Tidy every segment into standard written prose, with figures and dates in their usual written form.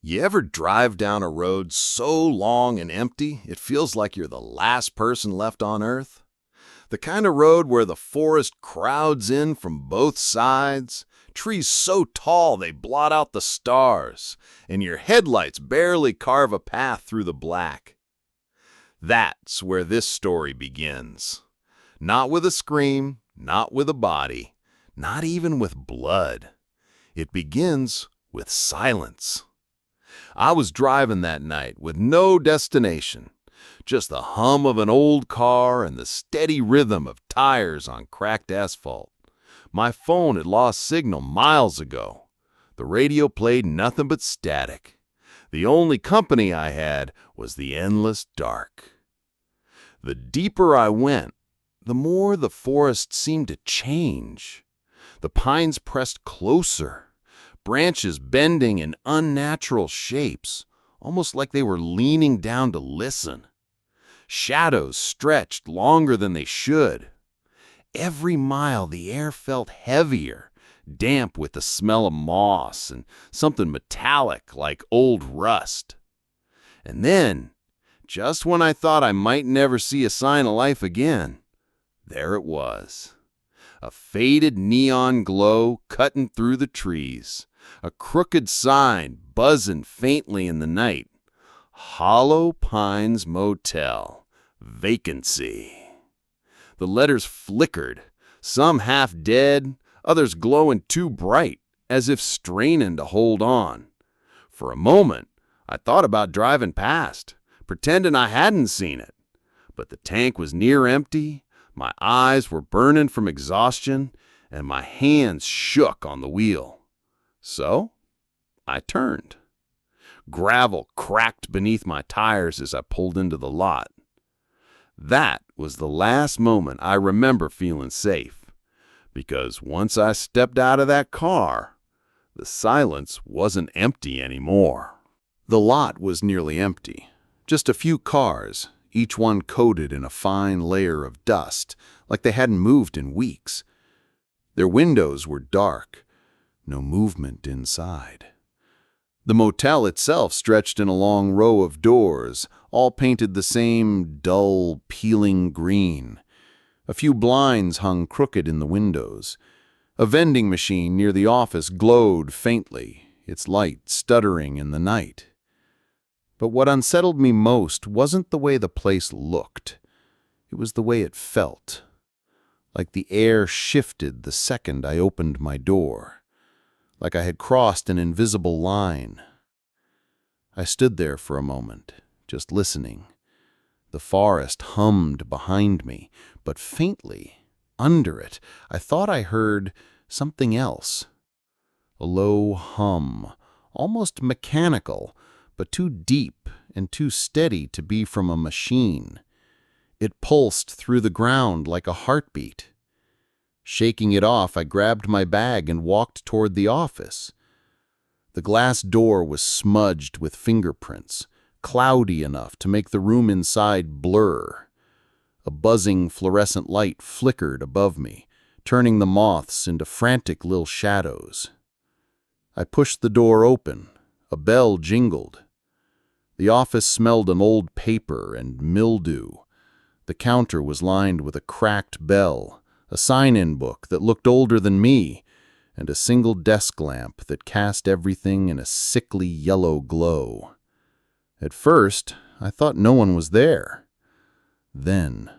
You ever drive down a road so long and empty it feels like you're the last person left on Earth? The kind of road where the forest crowds in from both sides, trees so tall they blot out the stars, and your headlights barely carve a path through the black. That's where this story begins. Not with a scream, not with a body, not even with blood. It begins with silence. I was driving that night with no destination, just the hum of an old car and the steady rhythm of tires on cracked asphalt. My phone had lost signal miles ago. The radio played nothing but static. The only company I had was the endless dark. The deeper I went, the more the forest seemed to change. The pines pressed closer, branches bending in unnatural shapes, almost like they were leaning down to listen. Shadows stretched longer than they should. Every mile the air felt heavier, damp with the smell of moss and something metallic like old rust. And then, just when I thought I might never see a sign of life again, there it was. A faded neon glow cutting through the trees. A crooked sign buzzing faintly in the night. Hollow Pines Motel. Vacancy. The letters flickered, some half dead, others glowing too bright, as if straining to hold on. For a moment, I thought about driving past, pretending I hadn't seen it. But the tank was near empty, my eyes were burning from exhaustion, and my hands shook on the wheel. So, I turned. Gravel cracked beneath my tires as I pulled into the lot. That was the last moment I remember feeling safe, because once I stepped out of that car, the silence wasn't empty anymore. The lot was nearly empty. Just a few cars, each one coated in a fine layer of dust, like they hadn't moved in weeks. Their windows were dark, no movement inside. The motel itself stretched in a long row of doors, all painted the same dull, peeling green. A few blinds hung crooked in the windows. A vending machine near the office glowed faintly, its light stuttering in the night. But what unsettled me most wasn't the way the place looked. It was the way it felt. Like the air shifted the second I opened my door. Like I had crossed an invisible line. I stood there for a moment, just listening. The forest hummed behind me, but faintly, under it, I thought I heard something else. A low hum, almost mechanical, but too deep and too steady to be from a machine. It pulsed through the ground like a heartbeat. Shaking it off, I grabbed my bag and walked toward the office. The glass door was smudged with fingerprints, cloudy enough to make the room inside blur. A buzzing fluorescent light flickered above me, turning the moths into frantic little shadows. I pushed the door open. A bell jingled. The office smelled of old paper and mildew. The counter was lined with a cracked bell, a sign-in book that looked older than me, and a single desk lamp that cast everything in a sickly yellow glow. At first, I thought no one was there. Then,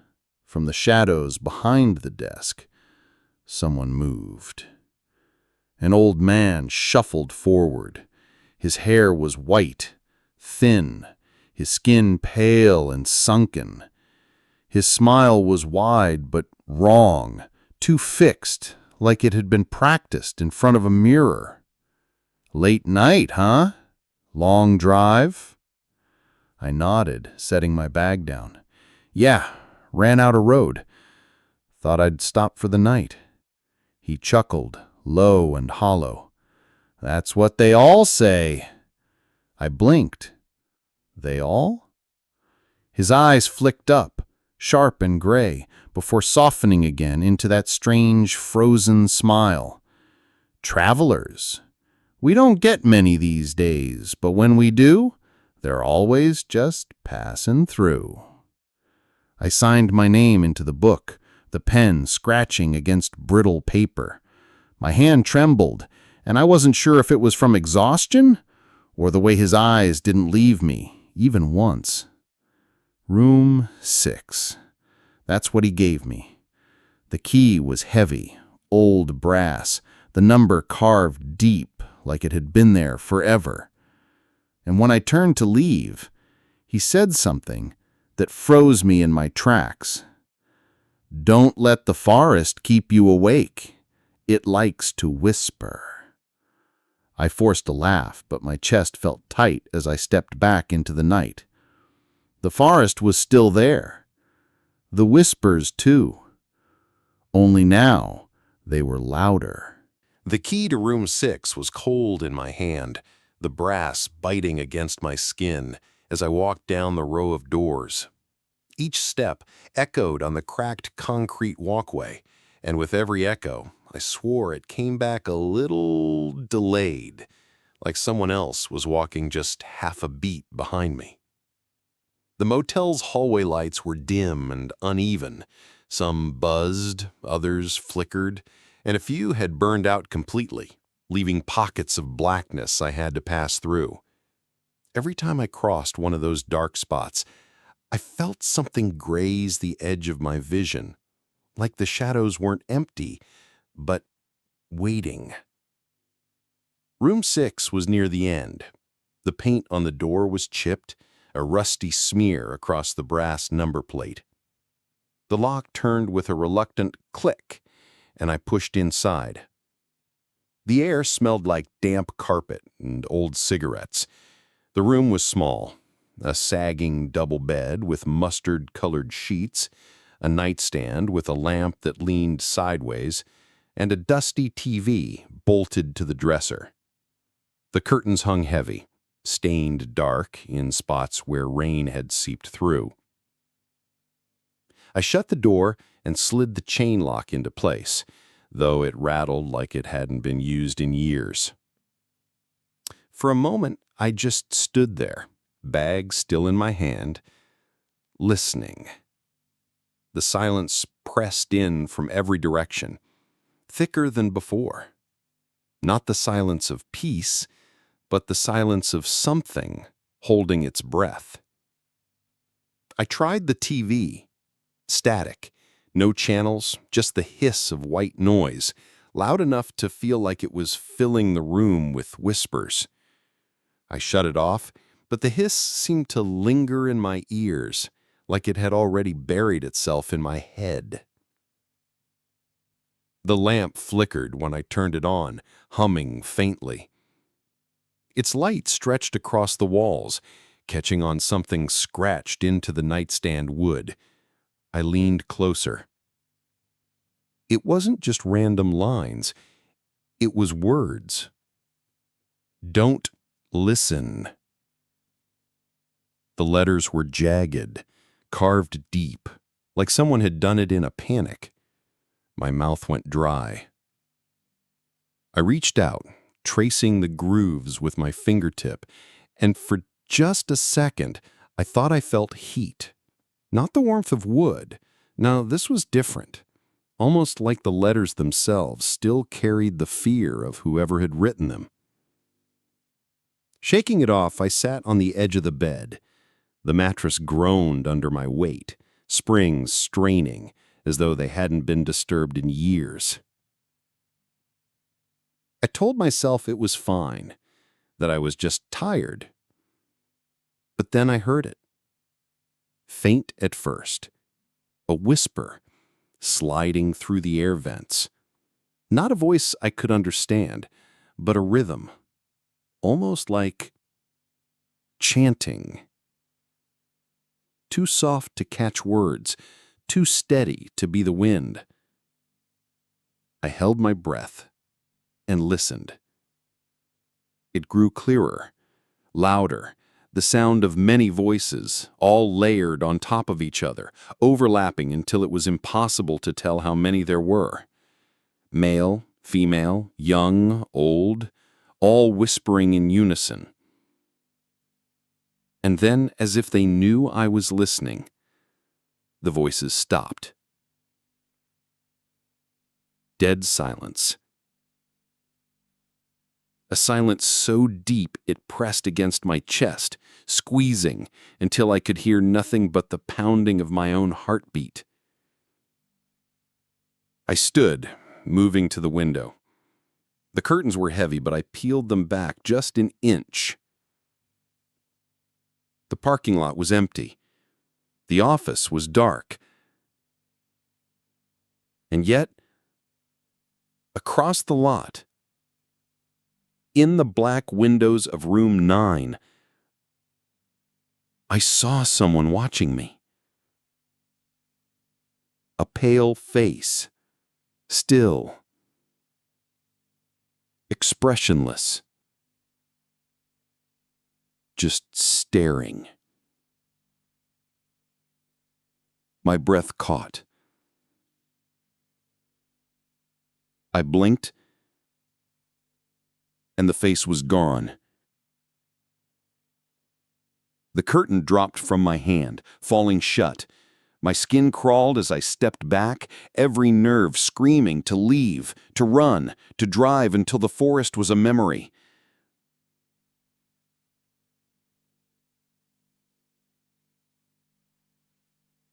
from the shadows behind the desk, someone moved. An old man shuffled forward. His hair was white, thin, his skin pale and sunken. His smile was wide but wrong, too fixed, like it had been practiced in front of a mirror. "Late night, huh? Long drive?" I nodded, setting my bag down. "Yeah, ran out of road. Thought I'd stop for the night." He chuckled, low and hollow. "That's what they all say." I blinked. They all? His eyes flicked up, sharp and gray, before softening again into that strange, frozen smile. "Travelers. We don't get many these days, but when we do, they're always just passing through. I signed my name into the book, the pen scratching against brittle paper. My hand trembled, and I wasn't sure if it was from exhaustion or the way his eyes didn't leave me, even once. Room 6. That's what he gave me. The key was heavy, old brass, the number carved deep like it had been there forever. And when I turned to leave, he said something that froze me in my tracks. Don't let the forest keep you awake. It likes to whisper. I forced a laugh, but my chest felt tight as I stepped back into the night. The forest was still there. The whispers, too. Only now they were louder. The key to room 6 was cold in my hand, the brass biting against my skin as I walked down the row of doors. Each step echoed on the cracked concrete walkway, and with every echo, I swore it came back a little delayed, like someone else was walking just half a beat behind me. The motel's hallway lights were dim and uneven. Some buzzed, others flickered, and a few had burned out completely, leaving pockets of blackness I had to pass through. Every time I crossed one of those dark spots, I felt something graze the edge of my vision, like the shadows weren't empty, but waiting. Room 6 was near the end. The paint on the door was chipped, a rusty smear across the brass number plate. The lock turned with a reluctant click, and I pushed inside. The air smelled like damp carpet and old cigarettes. The room was small, a sagging double bed with mustard-colored sheets, a nightstand with a lamp that leaned sideways, and a dusty TV bolted to the dresser. The curtains hung heavy, stained dark in spots where rain had seeped through. I shut the door and slid the chain lock into place, though it rattled like it hadn't been used in years. For a moment, I just stood there, bag still in my hand, listening. The silence pressed in from every direction, thicker than before. Not the silence of peace, but the silence of something holding its breath. I tried the TV. Static. No channels, just the hiss of white noise, loud enough to feel like it was filling the room with whispers. I shut it off, but the hiss seemed to linger in my ears, like it had already buried itself in my head. The lamp flickered when I turned it on, humming faintly. Its light stretched across the walls, catching on something scratched into the nightstand wood. I leaned closer. It wasn't just random lines. It was words. Don't listen. The letters were jagged, carved deep, like someone had done it in a panic. My mouth went dry. I reached out, tracing the grooves with my fingertip, and for just a second, I thought I felt heat. Not the warmth of wood. No, this was different. Almost like the letters themselves still carried the fear of whoever had written them. Shaking it off, I sat on the edge of the bed. The mattress groaned under my weight, springs straining, as though they hadn't been disturbed in years. I told myself it was fine, that I was just tired. But then I heard it. Faint at first. A whisper, sliding through the air vents. Not a voice I could understand, but a rhythm. Almost like chanting. Too soft to catch words, too steady to be the wind. I held my breath and listened. It grew clearer, louder, the sound of many voices, all layered on top of each other, overlapping until it was impossible to tell how many there were. Male, female, young, old, all whispering in unison. And then, as if they knew I was listening, the voices stopped. Dead silence. A silence so deep it pressed against my chest, squeezing until I could hear nothing but the pounding of my own heartbeat. I stood, moving to the window. The curtains were heavy, but I peeled them back just an inch. The parking lot was empty. The office was dark. And yet, across the lot, in the black windows of room 9, I saw someone watching me. A pale face, still, expressionless, just staring. My breath caught. I blinked, and the face was gone. The curtain dropped from my hand, falling shut. My skin crawled as I stepped back, every nerve screaming to leave, to run, to drive until the forest was a memory.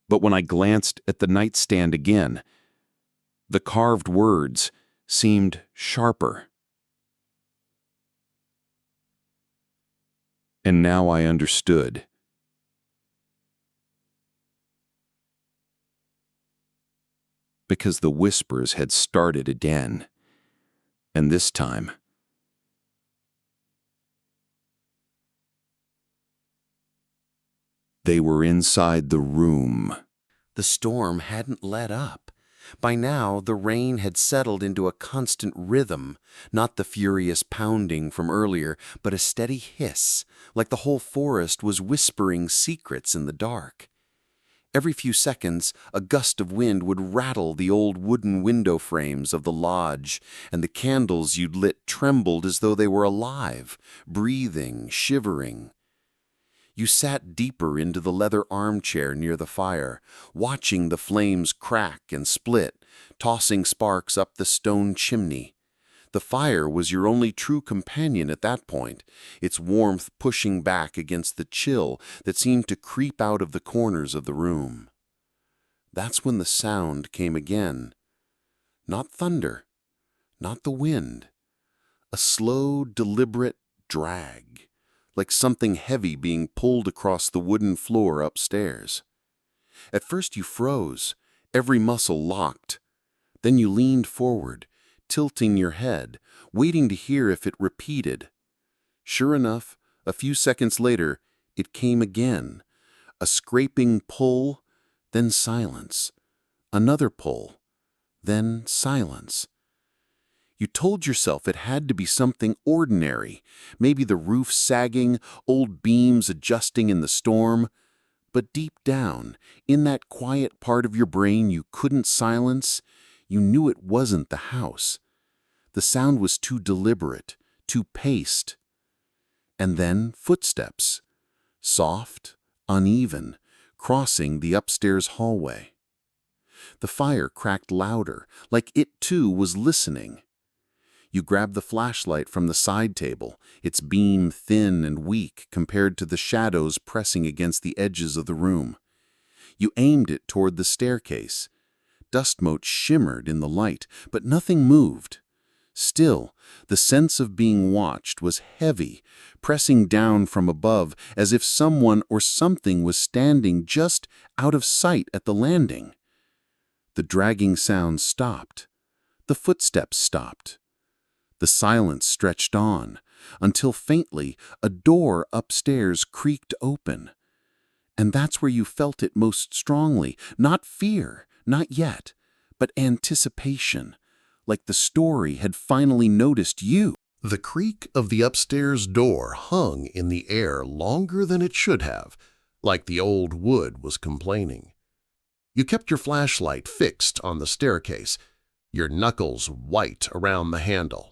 But when I glanced at the nightstand again, the carved words seemed sharper. And now I understood. Because the whispers had started again. And this time, they were inside the room. The storm hadn't let up. By now, the rain had settled into a constant rhythm, not the furious pounding from earlier, but a steady hiss, like the whole forest was whispering secrets in the dark. Every few seconds, a gust of wind would rattle the old wooden window frames of the lodge, and the candles you'd lit trembled as though they were alive, breathing, shivering. You sat deeper into the leather armchair near the fire, watching the flames crack and split, tossing sparks up the stone chimney. The fire was your only true companion at that point, its warmth pushing back against the chill that seemed to creep out of the corners of the room. That's when the sound came again. Not thunder, not the wind. A slow, deliberate drag, like something heavy being pulled across the wooden floor upstairs. At first you froze, every muscle locked. Then you leaned forward, tilting your head, waiting to hear if it repeated. Sure enough, a few seconds later, it came again. A scraping pull, then silence. Another pull, then silence. You told yourself it had to be something ordinary, maybe the roof sagging, old beams adjusting in the storm. But deep down, in that quiet part of your brain you couldn't silence, you knew it wasn't the house. The sound was too deliberate, too paced. And then footsteps, soft, uneven, crossing the upstairs hallway. The fire cracked louder, like it too was listening. You grabbed the flashlight from the side table, its beam thin and weak compared to the shadows pressing against the edges of the room. You aimed it toward the staircase. Dust motes shimmered in the light, but nothing moved. Still, the sense of being watched was heavy, pressing down from above as if someone or something was standing just out of sight at the landing. The dragging sound stopped. The footsteps stopped. The silence stretched on, until faintly a door upstairs creaked open. And that's where you felt it most strongly, not fear, not yet, but anticipation, like the story had finally noticed you. The creak of the upstairs door hung in the air longer than it should have, like the old wood was complaining. You kept your flashlight fixed on the staircase, your knuckles white around the handle.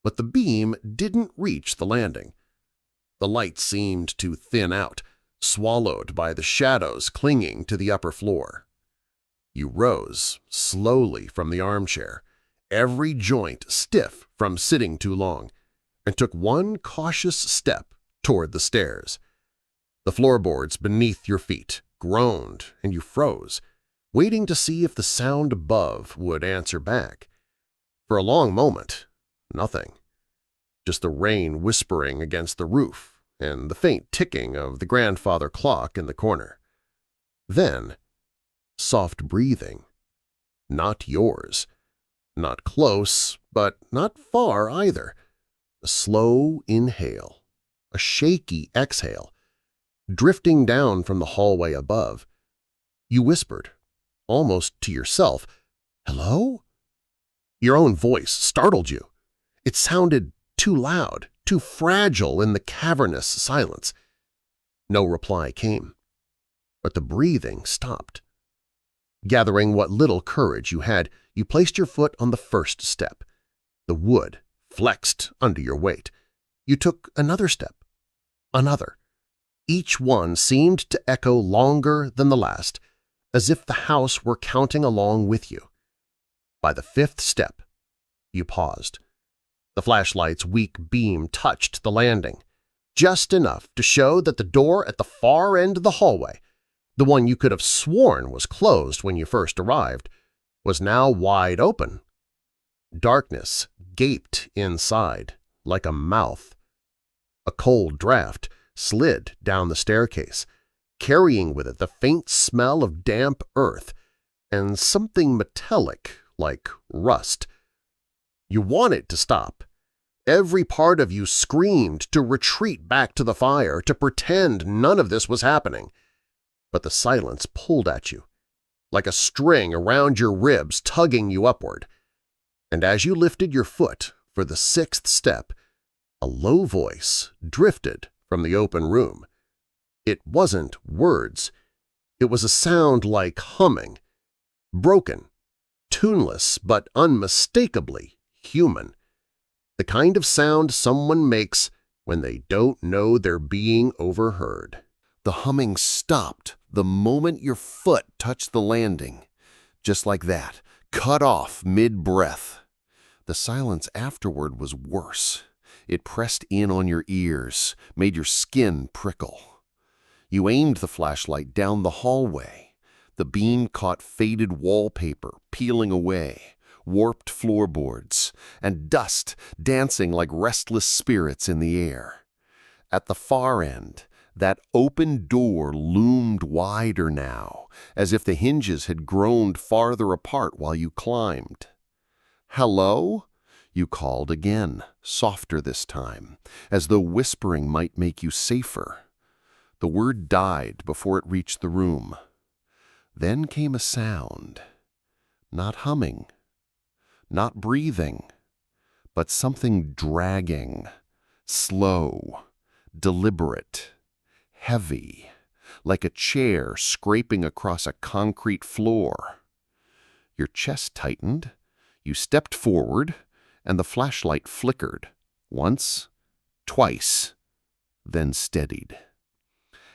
but the beam didn't reach the landing. The light seemed to thin out, swallowed by the shadows clinging to the upper floor. You rose slowly from the armchair, every joint stiff from sitting too long, and took one cautious step toward the stairs. The floorboards beneath your feet groaned and you froze, waiting to see if the sound above would answer back. For a long moment, nothing. Just the rain whispering against the roof and the faint ticking of the grandfather clock in the corner. Then, soft breathing. Not yours. Not close, but not far either. A slow inhale, a shaky exhale, drifting down from the hallway above. You whispered, almost to yourself, "Hello?" Your own voice startled you. It sounded too loud, too fragile in the cavernous silence. No reply came, but the breathing stopped. Gathering what little courage you had, you placed your foot on the first step. The wood flexed under your weight. You took another step, another. Each one seemed to echo longer than the last, as if the house were counting along with you. By the fifth step, you paused. The flashlight's weak beam touched the landing, just enough to show that the door at the far end of the hallway, the one you could have sworn was closed when you first arrived, was now wide open. Darkness gaped inside like a mouth. A cold draft slid down the staircase, carrying with it the faint smell of damp earth and something metallic like rust. You wanted to stop. Every part of you screamed to retreat back to the fire, to pretend none of this was happening. But the silence pulled at you, like a string around your ribs tugging you upward. And as you lifted your foot for the sixth step, a low voice drifted from the open room. It wasn't words. It was a sound like humming, broken, tuneless, but unmistakably human. The kind of sound someone makes when they don't know they're being overheard. The humming stopped the moment your foot touched the landing. Just like that, cut off mid-breath. The silence afterward was worse. It pressed in on your ears, made your skin prickle. You aimed the flashlight down the hallway. The beam caught faded wallpaper peeling away, warped floorboards, and dust dancing like restless spirits in the air. At the far end, that open door loomed wider now, as if the hinges had groaned farther apart while you climbed. "Hello?" you called again, softer this time, as though whispering might make you safer. The word died before it reached the room. Then came a sound. Not humming, not breathing, but something dragging, slow, deliberate, heavy, like a chair scraping across a concrete floor. Your chest tightened, you stepped forward, and the flashlight flickered, once, twice, then steadied.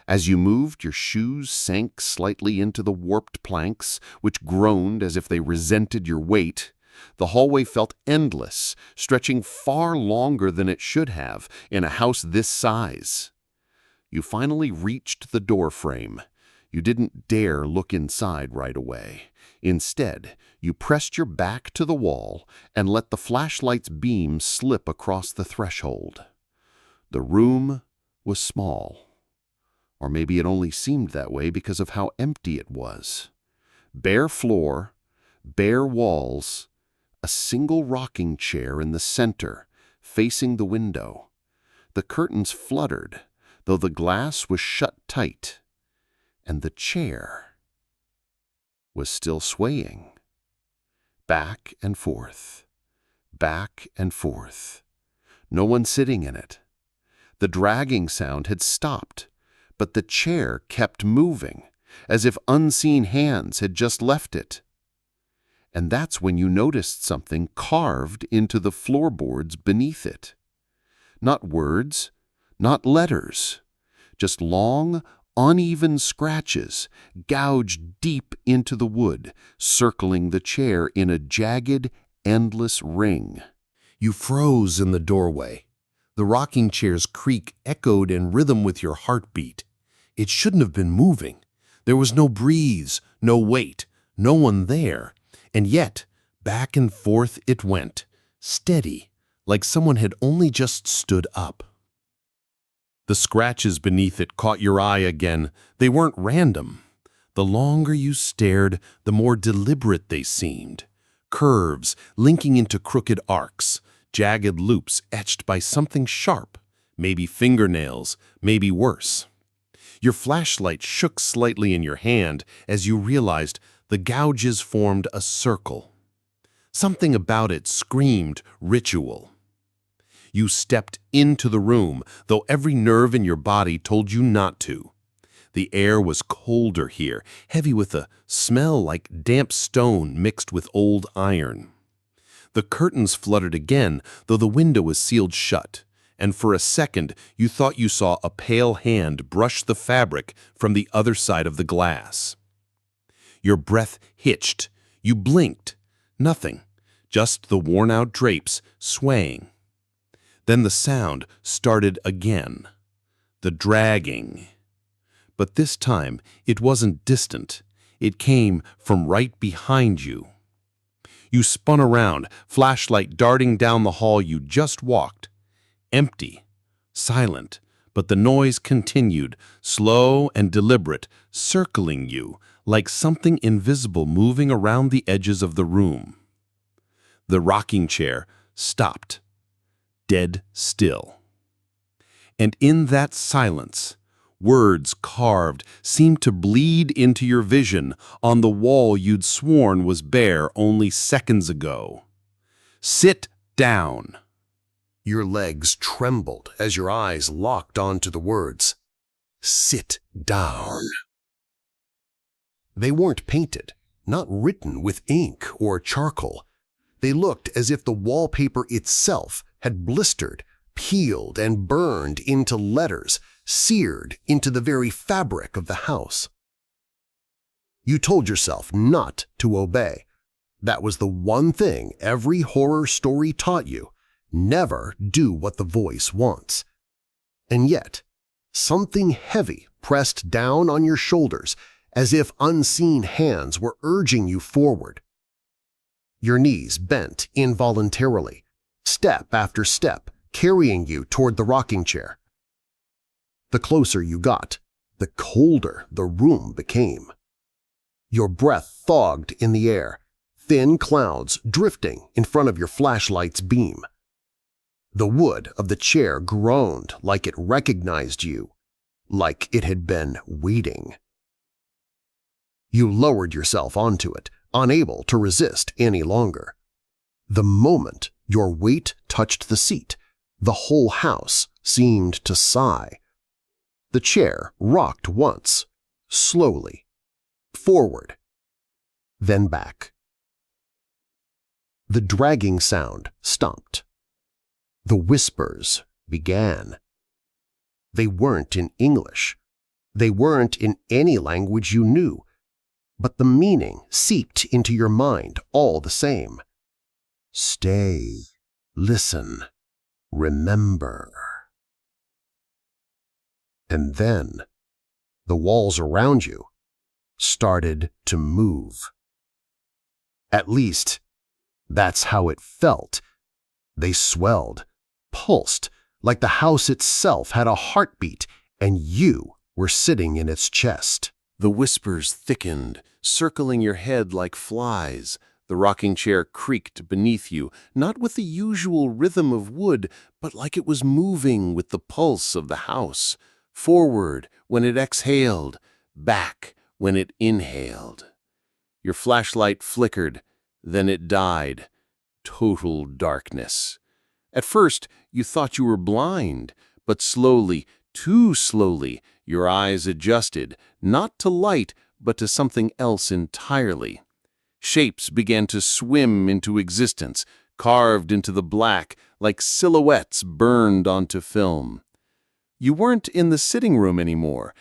As you moved, your shoes sank slightly into the warped planks, which groaned as if they resented your weight. The hallway felt endless, stretching far longer than it should have in a house this size. You finally reached the doorframe. You didn't dare look inside right away. Instead, you pressed your back to the wall and let the flashlight's beam slip across the threshold. The room was small. Or maybe it only seemed that way because of how empty it was. Bare floor, bare walls, a single rocking chair in the center, facing the window. The curtains fluttered, though the glass was shut tight. And the chair was still swaying. Back and forth, back and forth. No one sitting in it. The dragging sound had stopped, but the chair kept moving, as if unseen hands had just left it. And that's when you noticed something carved into the floorboards beneath it. Not words, not letters, just long, uneven scratches gouged deep into the wood, circling the chair in a jagged, endless ring. You froze in the doorway. The rocking chair's creak echoed in rhythm with your heartbeat. It shouldn't have been moving. There was no breeze, no weight, no one there. And yet, back and forth it went, steady, like someone had only just stood up. The scratches beneath it caught your eye again. They weren't random. The longer you stared, the more deliberate they seemed. Curves linking into crooked arcs, jagged loops etched by something sharp, maybe fingernails, maybe worse. Your flashlight shook slightly in your hand as you realized the gouges formed a circle. Something about it screamed ritual. You stepped into the room, though every nerve in your body told you not to. The air was colder here, heavy with a smell like damp stone mixed with old iron. The curtains fluttered again, though the window was sealed shut, and for a second you thought you saw a pale hand brush the fabric from the other side of the glass. Your breath hitched. You blinked. Nothing, just the worn-out drapes swaying. Then the sound started again. The dragging. But this time it wasn't distant. It came from right behind you. You spun around, flashlight darting down the hall you just walked. Empty, silent, but the noise continued, slow and deliberate, circling you, like something invisible moving around the edges of the room. The rocking chair stopped, dead still. And in that silence, words carved seemed to bleed into your vision on the wall you'd sworn was bare only seconds ago. Sit down. Your legs trembled as your eyes locked onto the words, "Sit down." They weren't painted, not written with ink or charcoal. They looked as if the wallpaper itself had blistered, peeled, and burned into letters, seared into the very fabric of the house. You told yourself not to obey. That was the one thing every horror story taught you. Never do what the voice wants. And yet, something heavy pressed down on your shoulders as if unseen hands were urging you forward. Your knees bent involuntarily, step after step, carrying you toward the rocking chair. The closer you got, the colder the room became. Your breath fogged in the air, thin clouds drifting in front of your flashlight's beam. The wood of the chair groaned like it recognized you, like it had been waiting. You lowered yourself onto it, unable to resist any longer. The moment your weight touched the seat, the whole house seemed to sigh. The chair rocked once, slowly, forward, then back. The dragging sound stopped. The whispers began. They weren't in English. They weren't in any language you knew, but the meaning seeped into your mind all the same. Stay, listen, remember. And then the walls around you started to move. At least, that's how it felt. They swelled, pulsed, like the house itself had a heartbeat, and you were sitting in its chest. The whispers thickened, circling your head like flies. The rocking chair creaked beneath you, not with the usual rhythm of wood, but like it was moving with the pulse of the house. Forward when it exhaled, back when it inhaled. Your flashlight flickered, then it died. Total darkness. At first, you thought you were blind, but slowly, too slowly, your eyes adjusted, not to light, but to something else entirely. Shapes began to swim into existence, carved into the black, like silhouettes burned onto film. You weren't in the sitting room anymore,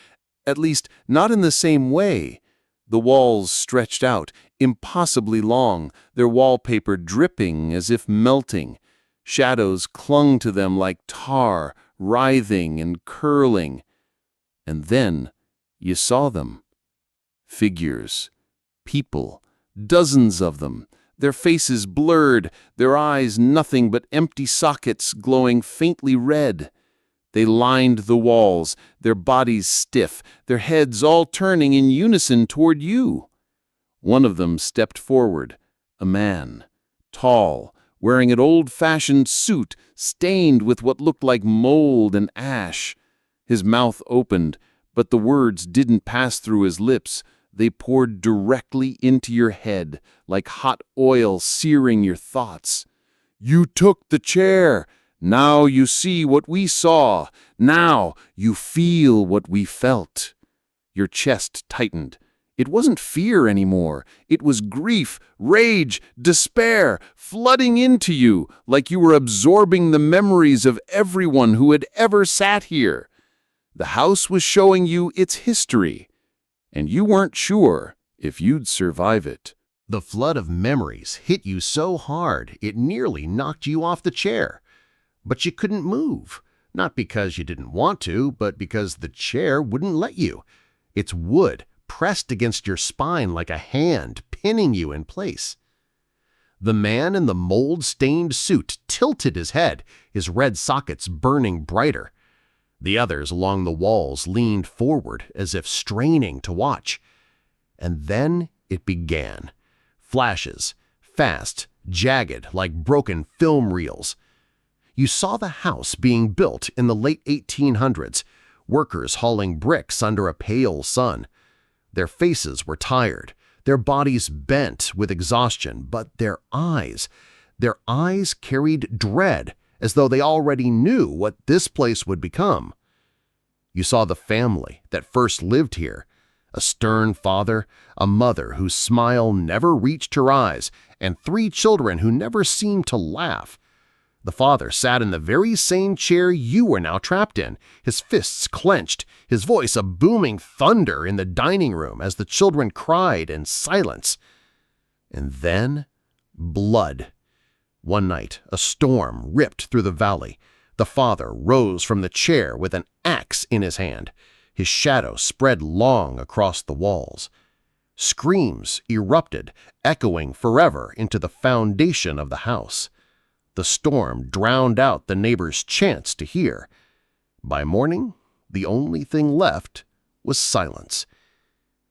at least not in the same way. The walls stretched out, impossibly long, their wallpaper dripping as if melting. Shadows clung to them like tar, writhing and curling. And then you saw them. Figures. People. Dozens of them. Their faces blurred, their eyes nothing but empty sockets glowing faintly red. They lined the walls, their bodies stiff, their heads all turning in unison toward you. One of them stepped forward, a man, tall, wearing an old-fashioned suit stained with what looked like mold and ash. His mouth opened, but the words didn't pass through his lips. They poured directly into your head, like hot oil searing your thoughts. "You took the chair. Now you see what we saw. Now you feel what we felt." Your chest tightened. It wasn't fear anymore. It was grief, rage, despair, flooding into you like you were absorbing the memories of everyone who had ever sat here. The house was showing you its history, and you weren't sure if you'd survive it. The flood of memories hit you so hard it nearly knocked you off the chair. But you couldn't move, not because you didn't want to, but because the chair wouldn't let you. Its wood pressed against your spine like a hand, pinning you in place. The man in the mold-stained suit tilted his head, his red sockets burning brighter. The others along the walls leaned forward as if straining to watch. And then it began. Flashes, fast, jagged like broken film reels. You saw the house being built in the late 1800s, workers hauling bricks under a pale sun. Their faces were tired, their bodies bent with exhaustion, but their eyes carried dread, as though they already knew what this place would become. You saw the family that first lived here, a stern father, a mother whose smile never reached her eyes, and 3 children who never seemed to laugh. The father sat in the very same chair you were now trapped in, his fists clenched, his voice a booming thunder in the dining room as the children cried in silence. And then, blood. One night, a storm ripped through the valley. The father rose from the chair with an axe in his hand. His shadow spread long across the walls. Screams erupted, echoing forever into the foundation of the house. The storm drowned out the neighbors' chance to hear. By morning, the only thing left was silence.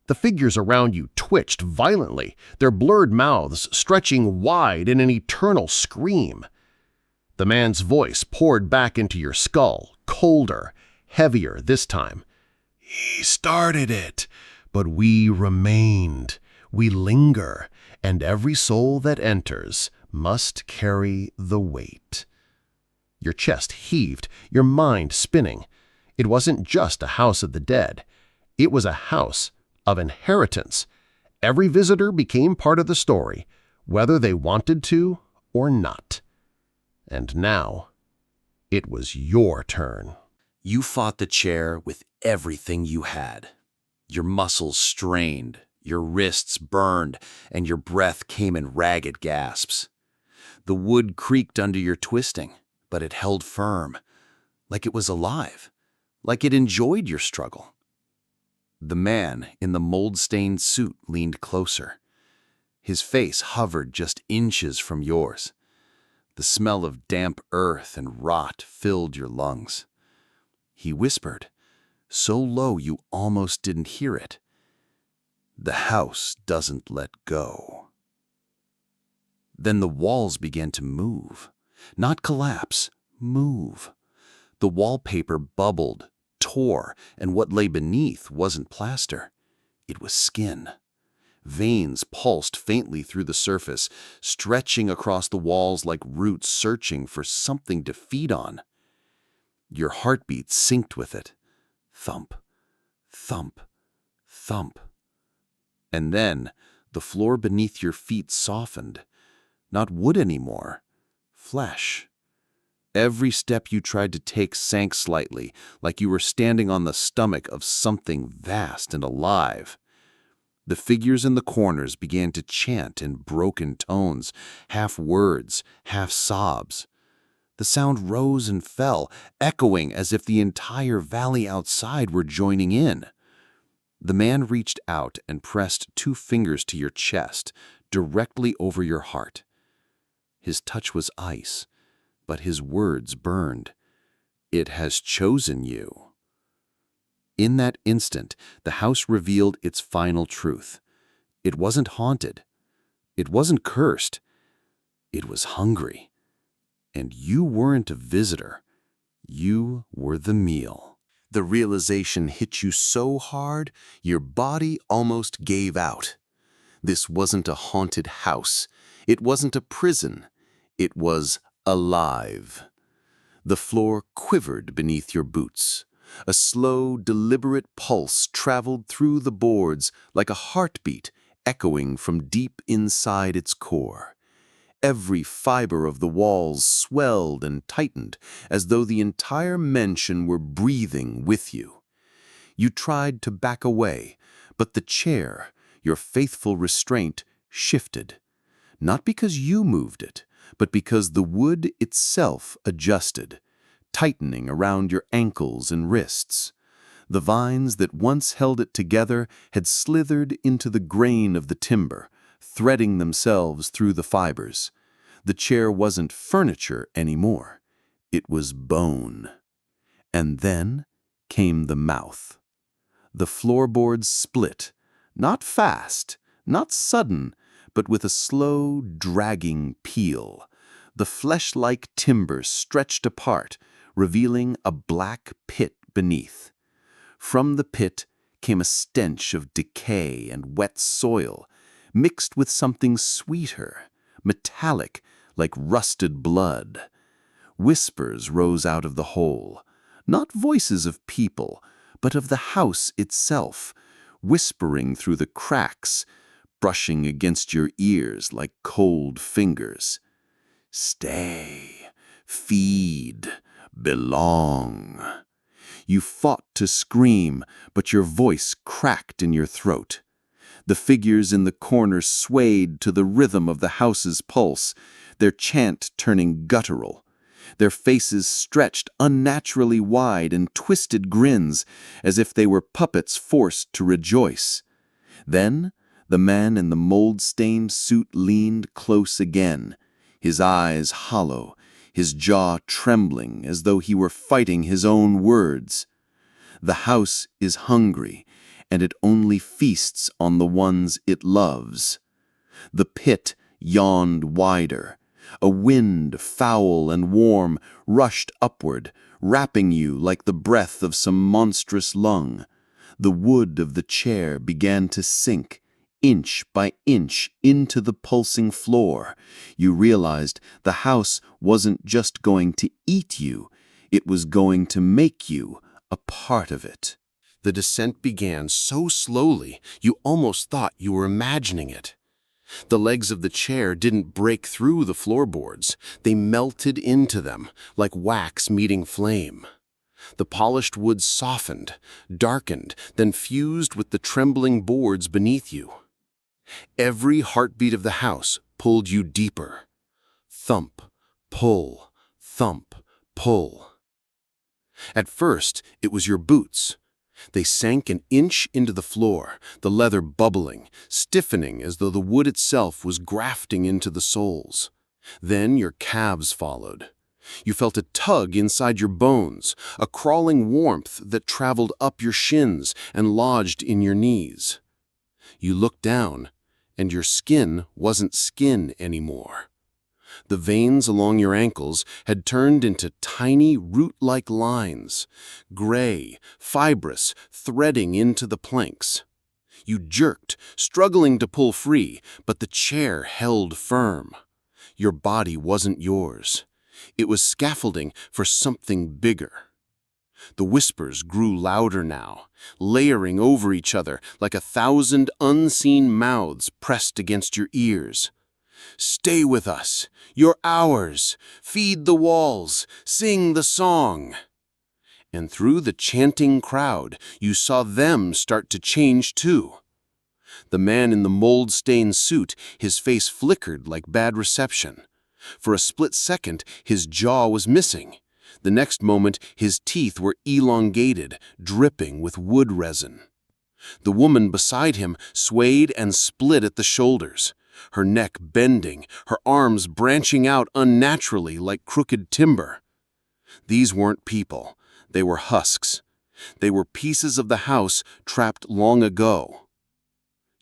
The figures around you twitched violently, their blurred mouths stretching wide in an eternal scream. The man's voice poured back into your skull, colder, heavier this time. "He started it, but we remained. We linger, and every soul that enters must carry the weight." Your chest heaved, your mind spinning. It wasn't just a house of the dead. It was a house of inheritance. Every visitor became part of the story, whether they wanted to or not. And now, it was your turn. You fought the chair with everything you had. Your muscles strained, your wrists burned, and your breath came in ragged gasps. The wood creaked under your twisting, but it held firm, like it was alive, like it enjoyed your struggle. The man in the mold-stained suit leaned closer. His face hovered just inches from yours. The smell of damp earth and rot filled your lungs. He whispered, so low you almost didn't hear it. "The house doesn't let go." Then the walls began to move. Not collapse, move. The wallpaper bubbled, tore, and what lay beneath wasn't plaster. It was skin. Veins pulsed faintly through the surface, stretching across the walls like roots searching for something to feed on. Your heartbeat synced with it. Thump, thump, thump. And then The floor beneath your feet softened. Not wood anymore. Flesh. Every step you tried to take sank slightly, like you were standing on the stomach of something vast and alive. The figures in the corners began to chant in broken tones, half words, half sobs. The sound rose and fell, echoing as if the entire valley outside were joining in. The man reached out and pressed 2 fingers to your chest, directly over your heart. His touch was ice, but his words burned. It has chosen you. In that instant, the house revealed its final truth. It wasn't haunted. It wasn't cursed. It was hungry. And you weren't a visitor. You were the meal. The realization hit you so hard, your body almost gave out. This wasn't a haunted house. It wasn't a prison. It was alive. The floor quivered beneath your boots. A slow, deliberate pulse traveled through the boards like a heartbeat echoing from deep inside its core. Every fiber of the walls swelled and tightened as though the entire mansion were breathing with you. You tried to back away, but the chair, your faithful restraint, shifted. Not because you moved it, but because the wood itself adjusted, tightening around your ankles and wrists. The vines that once held it together had slithered into the grain of the timber, threading themselves through the fibers. The chair wasn't furniture anymore. It was bone. And then came the mouth. The floorboards split, not fast, not sudden, but with a slow, dragging peel. The flesh-like timber stretched apart, revealing a black pit beneath. From the pit came a stench of decay and wet soil, mixed with something sweeter, metallic, like rusted blood. Whispers rose out of the hole, not voices of people, but of the house itself, whispering through the cracks, brushing against your ears like cold fingers. Stay, feed, belong. You fought to scream, but your voice cracked in your throat. The figures in the corner swayed to the rhythm of the house's pulse, their chant turning guttural. Their faces stretched unnaturally wide in twisted grins, as if they were puppets forced to rejoice. Then, the man in the mold-stained suit leaned close again, his eyes hollow, his jaw trembling as though he were fighting his own words. The house is hungry, and it only feasts on the ones it loves. The pit yawned wider. A wind, foul and warm, rushed upward, wrapping you like the breath of some monstrous lung. The wood of the chair began to sink, inch by inch, into the pulsing floor. You realized the house wasn't just going to eat you, it was going to make you a part of it. The descent began so slowly, you almost thought you were imagining it. The legs of the chair didn't break through the floorboards. They melted into them, like wax meeting flame. The polished wood softened, darkened, then fused with the trembling boards beneath you. Every heartbeat of the house pulled you deeper. Thump, pull, thump, pull. At first, it was your boots. They sank an inch into the floor, the leather bubbling, stiffening as though the wood itself was grafting into the soles. Then your calves followed. You felt a tug inside your bones, a crawling warmth that traveled up your shins and lodged in your knees. You looked down, and your skin wasn't skin anymore. The veins along your ankles had turned into tiny root-like lines, gray, fibrous, threading into the planks. You jerked, struggling to pull free, but the chair held firm. Your body wasn't yours. It was scaffolding for something bigger. The whispers grew louder now, layering over each other like 1,000 unseen mouths pressed against your ears. "Stay with us. You're ours. Feed the walls. Sing the song." And through the chanting crowd, you saw them start to change too. The man in the mold-stained suit, his face flickered like bad reception. For a split second, his jaw was missing. The next moment, his teeth were elongated, dripping with wood resin. The woman beside him swayed and split at the shoulders, her neck bending, her arms branching out unnaturally like crooked timber. These weren't people. They were husks. They were pieces of the house trapped long ago.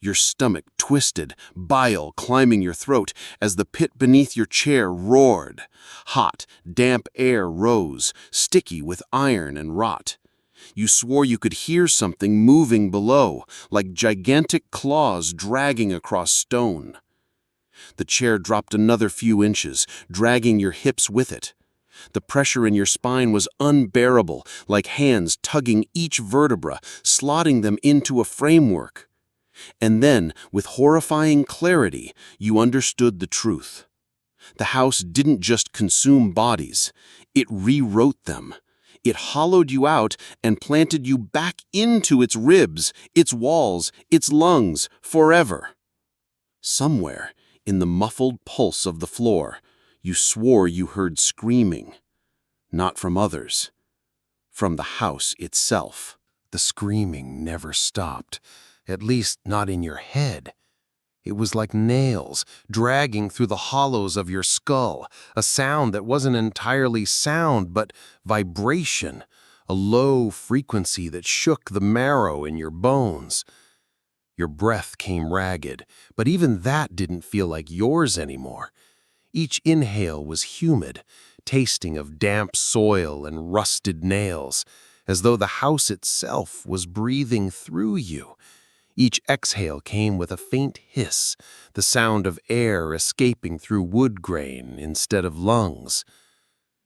Your stomach twisted, bile climbing your throat as the pit beneath your chair roared. Hot, damp air rose, sticky with iron and rot. You swore you could hear something moving below, like gigantic claws dragging across stone. The chair dropped another few inches, dragging your hips with it. The pressure in your spine was unbearable, like hands tugging each vertebra, slotting them into a framework. And then, with horrifying clarity, you understood the truth. The house didn't just consume bodies, it rewrote them. It hollowed you out and planted you back into its ribs, its walls, its lungs, forever. Somewhere, in the muffled pulse of the floor, you swore you heard screaming. Not from others. From the house itself. The screaming never stopped, at least not in your head. It was like nails dragging through the hollows of your skull, a sound that wasn't entirely sound but vibration, a low frequency that shook the marrow in your bones. Your breath came ragged, but even that didn't feel like yours anymore. Each inhale was humid, tasting of damp soil and rusted nails, as though the house itself was breathing through you. Each exhale came with a faint hiss, the sound of air escaping through wood grain instead of lungs.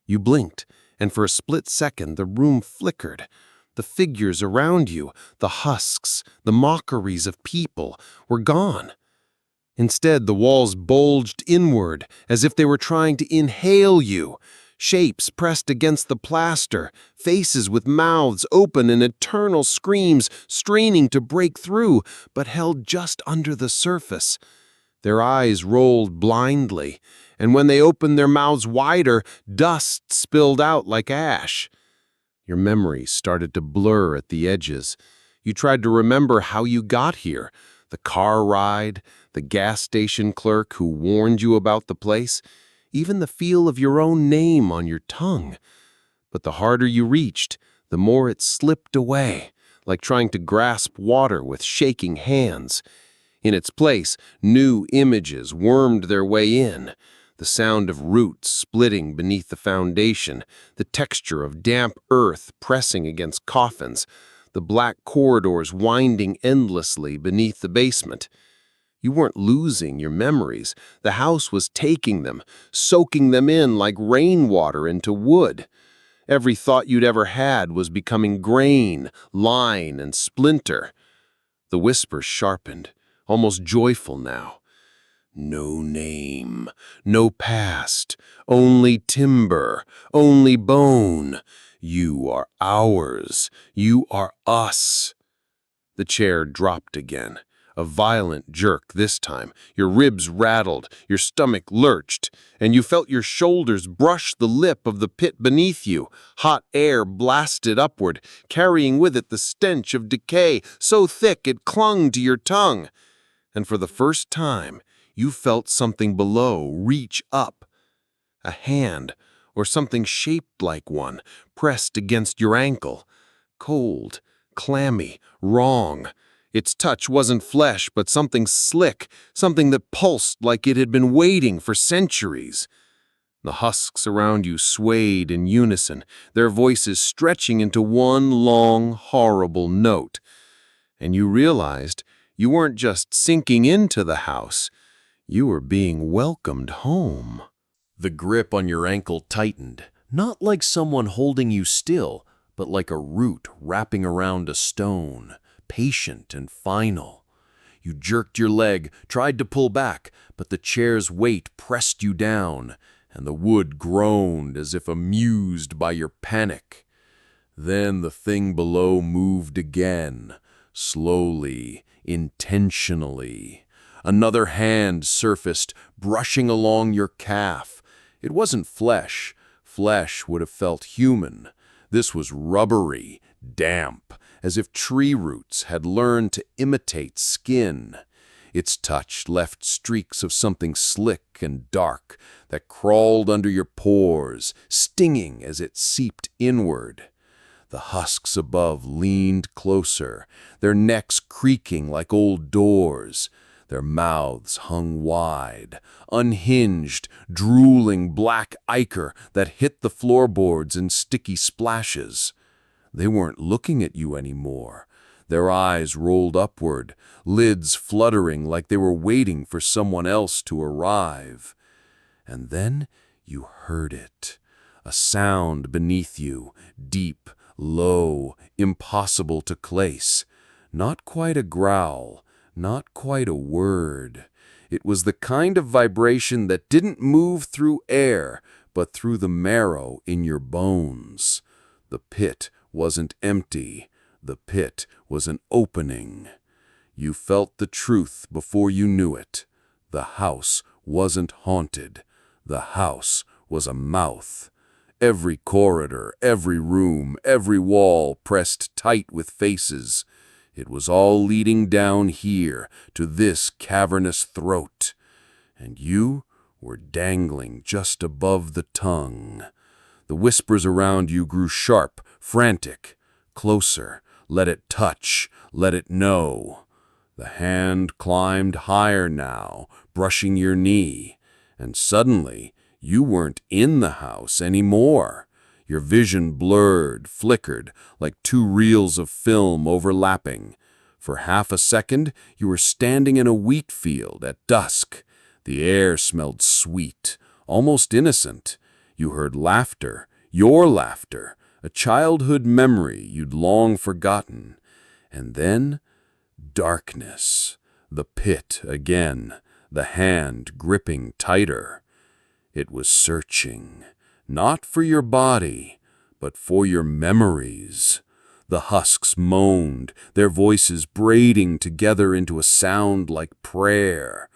You blinked, and for a split second the room flickered. The figures around you, the husks, the mockeries of people, were gone. Instead, the walls bulged inward, as if they were trying to inhale you. Shapes pressed against the plaster, faces with mouths open and eternal screams straining to break through, but held just under the surface. Their eyes rolled blindly, and when they opened their mouths wider, dust spilled out like ash. Your memories started to blur at the edges. You tried to remember how you got here, the car ride, the gas station clerk who warned you about the place, even the feel of your own name on your tongue. But the harder you reached, the more it slipped away, like trying to grasp water with shaking hands. In its place, new images wormed their way in. The sound of roots splitting beneath the foundation, the texture of damp earth pressing against coffins, the black corridors winding endlessly beneath the basement. You weren't losing your memories. The house was taking them, soaking them in like rainwater into wood. Every thought you'd ever had was becoming grain, line, and splinter. The whispers sharpened, almost joyful now. No name, no past, only timber, only bone. You are ours. You are us. The chair dropped again. A violent jerk this time. Your ribs rattled, your stomach lurched, and you felt your shoulders brush the lip of the pit beneath you. Hot air blasted upward, carrying with it the stench of decay, so thick it clung to your tongue. And for the first time, you felt something below reach up. A hand, or something shaped like one, pressed against your ankle. Cold, clammy, wrong. Its touch wasn't flesh, but something slick, something that pulsed like it had been waiting for centuries. The husks around you swayed in unison, their voices stretching into one long, horrible note. And you realized you weren't just sinking into the house, you were being welcomed home. The grip on your ankle tightened, not like someone holding you still, but like a root wrapping around a stone, patient and final. You jerked your leg, tried to pull back, but the chair's weight pressed you down, and the wood groaned as if amused by your panic. Then the thing below moved again, slowly, intentionally. Another hand surfaced, brushing along your calf. It wasn't flesh. Flesh would have felt human. This was rubbery, damp, as if tree roots had learned to imitate skin. Its touch left streaks of something slick and dark that crawled under your pores, stinging as it seeped inward. The husks above leaned closer, their necks creaking like old doors. Their mouths hung wide, unhinged, drooling black ichor that hit the floorboards in sticky splashes. They weren't looking at you anymore. Their eyes rolled upward, lids fluttering like they were waiting for someone else to arrive. And then you heard it, a sound beneath you, deep, low, impossible to place. Not quite a growl, not quite a word. It was the kind of vibration that didn't move through air, but through the marrow in your bones. The pit wasn't empty. The pit was an opening. You felt the truth before you knew it. The house wasn't haunted. The house was a mouth. Every corridor, every room, every wall pressed tight with faces. It was all leading down here to this cavernous throat. And you were dangling just above the tongue. The whispers around you grew sharp, frantic. Closer, let it touch, let it know. The hand climbed higher now, brushing your knee. And suddenly, you weren't in the house anymore. Your vision blurred, flickered, like two reels of film overlapping. For half a second, you were standing in a wheat field at dusk. The air smelled sweet, almost innocent. You heard laughter, your laughter, a childhood memory you'd long forgotten. And then, darkness, the pit again, the hand gripping tighter. It was searching, not for your body, but for your memories. The husks moaned, their voices braiding together into a sound like prayer.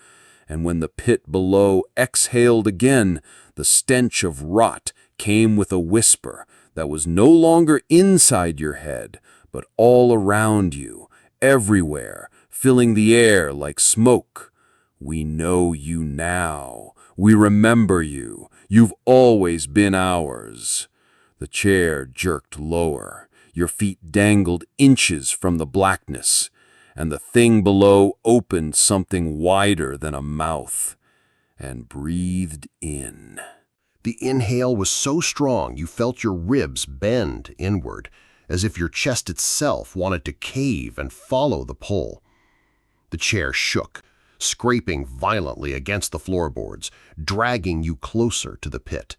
And when the pit below exhaled again, the stench of rot came with a whisper that was no longer inside your head, but all around you, everywhere, filling the air like smoke. We know you now. We remember you. You've always been ours. The chair jerked lower. Your feet dangled inches from the blackness, and the thing below opened something wider than a mouth and breathed in. The inhale was so strong you felt your ribs bend inward, as if your chest itself wanted to cave and follow the pull. The chair shook, scraping violently against the floorboards, dragging you closer to the pit.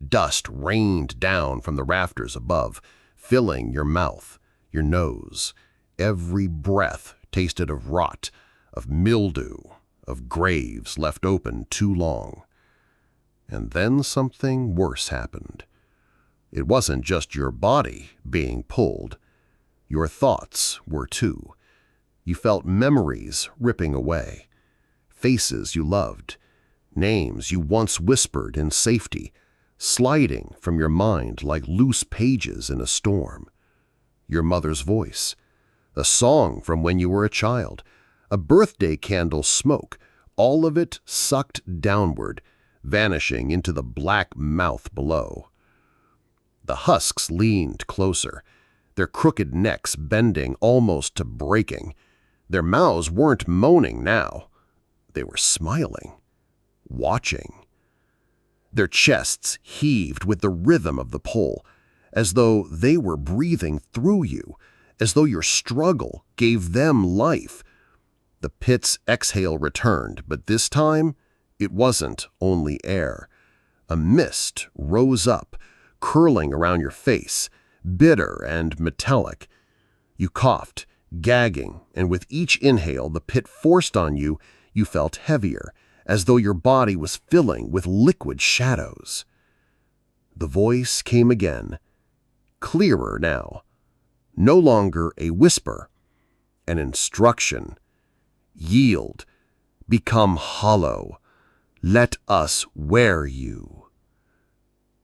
Dust rained down from the rafters above, filling your mouth, your nose. Every breath tasted of rot, of mildew, of graves left open too long. And then something worse happened. It wasn't just your body being pulled. Your thoughts were too. You felt memories ripping away, faces you loved, names you once whispered in safety, sliding from your mind like loose pages in a storm. Your mother's voice, a song from when you were a child, a birthday candle smoke, all of it sucked downward, vanishing into the black mouth below. The husks leaned closer, their crooked necks bending almost to breaking. Their mouths weren't moaning now. They were smiling, watching. Their chests heaved with the rhythm of the pull, as though they were breathing through you, as though your struggle gave them life. The pit's exhale returned, but this time it wasn't only air. A mist rose up, curling around your face, bitter and metallic. You coughed, gagging, and with each inhale the pit forced on you, you felt heavier, as though your body was filling with liquid shadows. The voice came again, clearer now, no longer a whisper, an instruction. Yield, become hollow, let us wear you.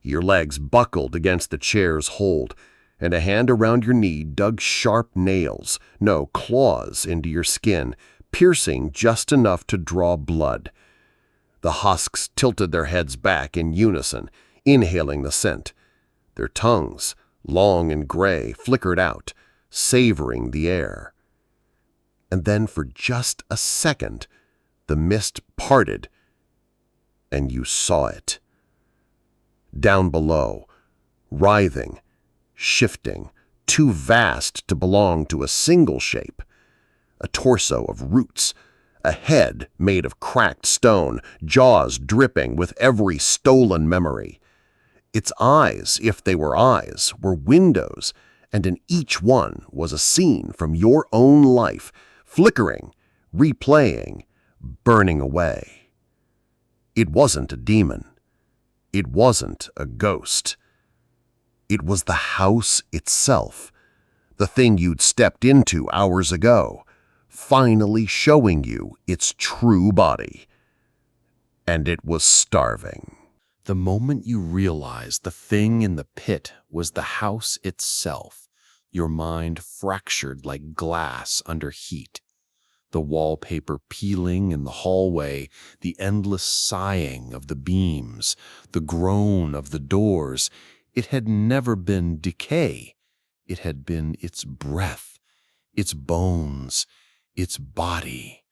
Your legs buckled against the chair's hold, and a hand around your knee dug sharp nails, no, claws, into your skin, piercing just enough to draw blood. The husks tilted their heads back in unison, inhaling the scent. Their tongues, long and gray, flickered out, savoring the air. And then for just a second, the mist parted, and you saw it. Down below, writhing, shifting, too vast to belong to a single shape. A torso of roots, a head made of cracked stone, jaws dripping with every stolen memory. Its eyes, if they were eyes, were windows, and in each one was a scene from your own life, flickering, replaying, burning away. It wasn't a demon. It wasn't a ghost. It was the house itself, the thing you'd stepped into hours ago, finally showing you its true body. And it was starving. The moment you realized the thing in the pit was the house itself, your mind fractured like glass under heat. The wallpaper peeling in the hallway, the endless sighing of the beams, the groan of the doors. It had never been decay. It had been its breath, its bones, its body.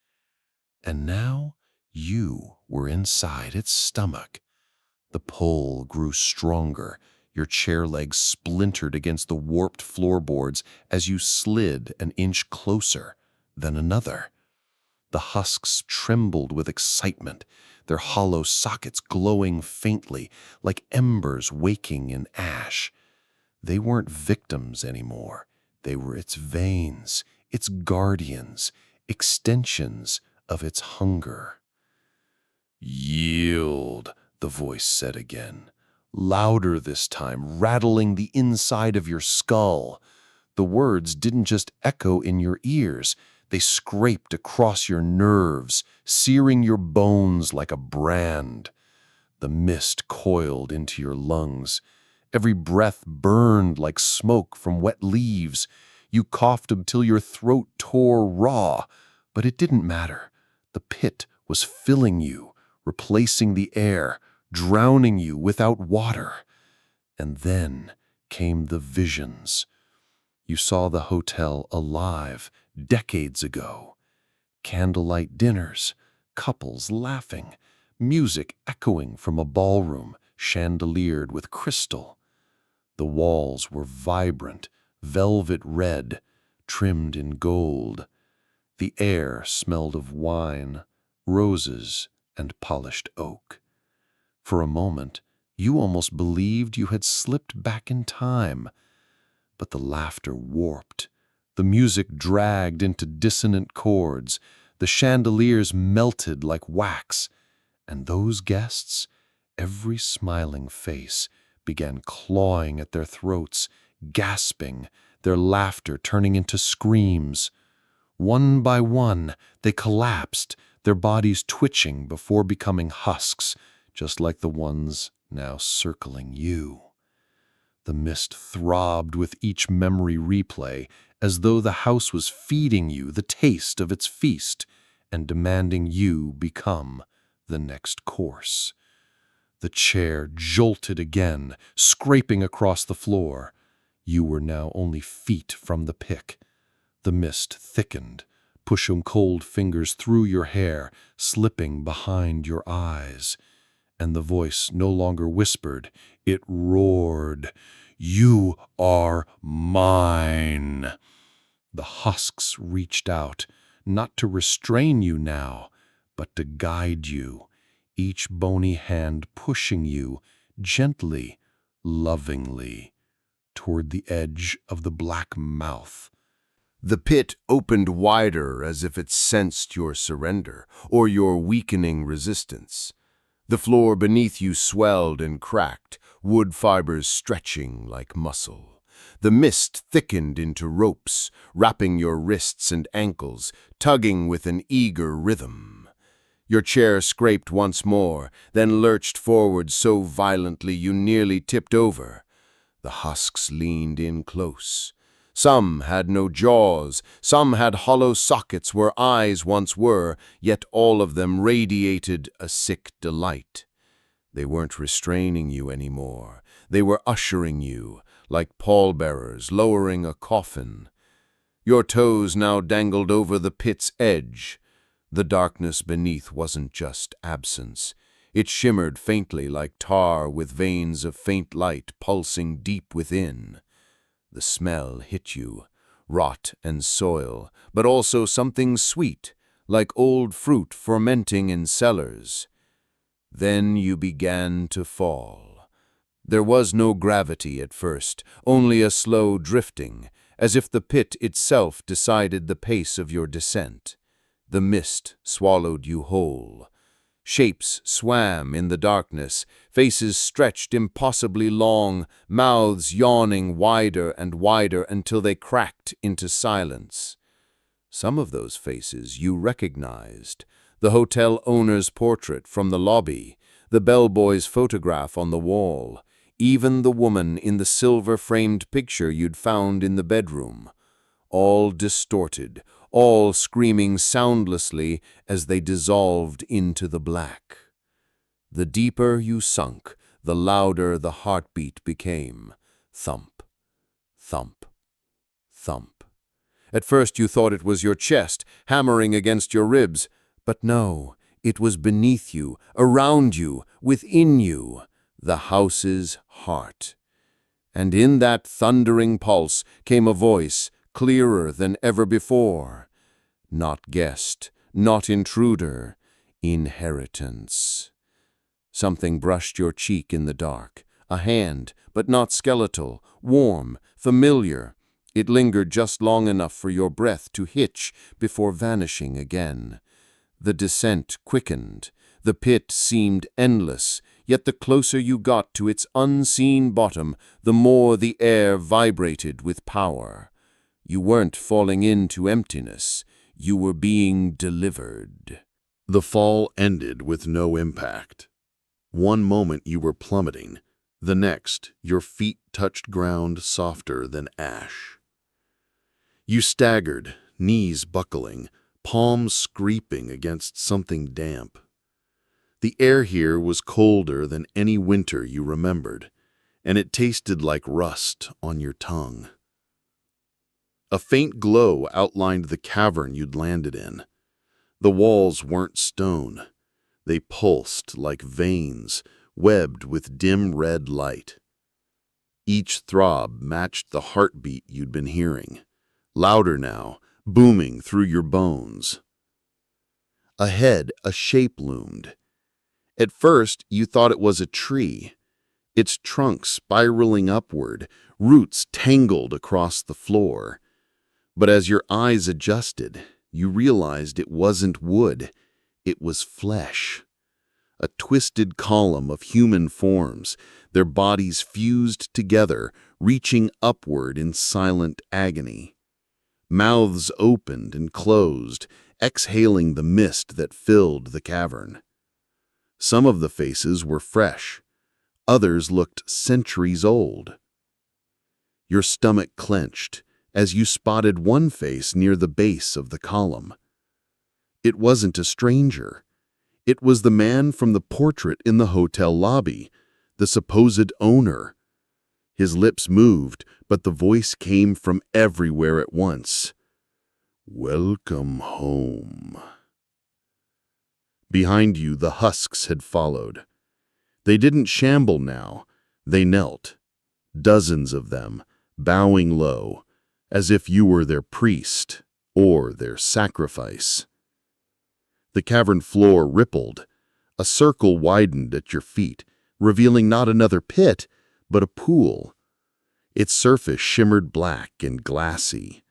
And now you were inside its stomach. The pull grew stronger. Your chair legs splintered against the warped floorboards as you slid an inch closer, then another. The husks trembled with excitement, their hollow sockets glowing faintly like embers waking in ash. They weren't victims anymore. They were its veins, its guardians, extensions of its hunger. "Yield," the voice said again, louder this time, rattling the inside of your skull. The words didn't just echo in your ears. They scraped across your nerves, searing your bones like a brand. The mist coiled into your lungs. Every breath burned like smoke from wet leaves. You coughed until your throat tore raw, but it didn't matter. The pit was filling you, replacing the air, drowning you without water. And then came the visions. You saw the hotel alive decades ago. Candlelight dinners, couples laughing, music echoing from a ballroom chandeliered with crystal. The walls were vibrant, velvet red, trimmed in gold. The air smelled of wine, roses, and polished oak. For a moment, you almost believed you had slipped back in time. But the laughter warped. The music dragged into dissonant chords. The chandeliers melted like wax. And those guests, every smiling face, began clawing at their throats, gasping, their laughter turning into screams. One by one, they collapsed, their bodies twitching before becoming husks, just like the ones now circling you. The mist throbbed with each memory replay, as though the house was feeding you the taste of its feast and demanding you become the next course. The chair jolted again, scraping across the floor. You were now only feet from the pick. The mist thickened, pushing cold fingers through your hair, slipping behind your eyes. And the voice no longer whispered, it roared, "You are mine." The husks reached out, not to restrain you now, but to guide you, each bony hand pushing you, gently, lovingly, toward the edge of the black mouth. The pit opened wider as if it sensed your surrender or your weakening resistance. The floor beneath you swelled and cracked, wood fibers stretching like muscle. The mist thickened into ropes, wrapping your wrists and ankles, tugging with an eager rhythm. Your chair scraped once more, then lurched forward so violently you nearly tipped over. The husks leaned in close. Some had no jaws, some had hollow sockets where eyes once were, yet all of them radiated a sick delight. They weren't restraining you anymore. They were ushering you, like pallbearers lowering a coffin. Your toes now dangled over the pit's edge. The darkness beneath wasn't just absence. It shimmered faintly like tar with veins of faint light pulsing deep within. The smell hit you, rot and soil, but also something sweet, like old fruit fermenting in cellars. Then you began to fall. There was no gravity at first, only a slow drifting, as if the pit itself decided the pace of your descent. The mist swallowed you whole. Shapes swam in the darkness, faces stretched impossibly long, mouths yawning wider and wider until they cracked into silence. Some of those faces you recognized: the hotel owner's portrait from the lobby, the bellboy's photograph on the wall, even the woman in the silver-framed picture you'd found in the bedroom. All distorted, all screaming soundlessly as they dissolved into the black. The deeper you sunk, the louder the heartbeat became. Thump, thump, thump. At first you thought it was your chest hammering against your ribs, but no, it was beneath you, around you, within you, the house's heart. And in that thundering pulse came a voice, clearer than ever before. Not guest, not intruder, inheritance. Something brushed your cheek in the dark, a hand, but not skeletal, warm, familiar. It lingered just long enough for your breath to hitch before vanishing again. The descent quickened. The pit seemed endless, yet the closer you got to its unseen bottom, the more the air vibrated with power. You weren't falling into emptiness. You were being delivered. The fall ended with no impact. One moment you were plummeting, the next your feet touched ground softer than ash. You staggered, knees buckling, palms scraping against something damp. The air here was colder than any winter you remembered, and it tasted like rust on your tongue. A faint glow outlined the cavern you'd landed in. The walls weren't stone. They pulsed like veins, webbed with dim red light. Each throb matched the heartbeat you'd been hearing, louder now, booming through your bones. Ahead, a shape loomed. At first, you thought it was a tree, its trunk spiraling upward, roots tangled across the floor. But as your eyes adjusted, you realized it wasn't wood, it was flesh. A twisted column of human forms, their bodies fused together, reaching upward in silent agony. Mouths opened and closed, exhaling the mist that filled the cavern. Some of the faces were fresh, others looked centuries old. Your stomach clenched as you spotted one face near the base of the column. It wasn't a stranger. It was the man from the portrait in the hotel lobby, the supposed owner. His lips moved, but the voice came from everywhere at once. "Welcome home." Behind you, the husks had followed. They didn't shamble now. They knelt, dozens of them, bowing low, as if you were their priest or their sacrifice. The cavern floor rippled. A circle widened at your feet, revealing not another pit, but a pool. Its surface shimmered black and glassy.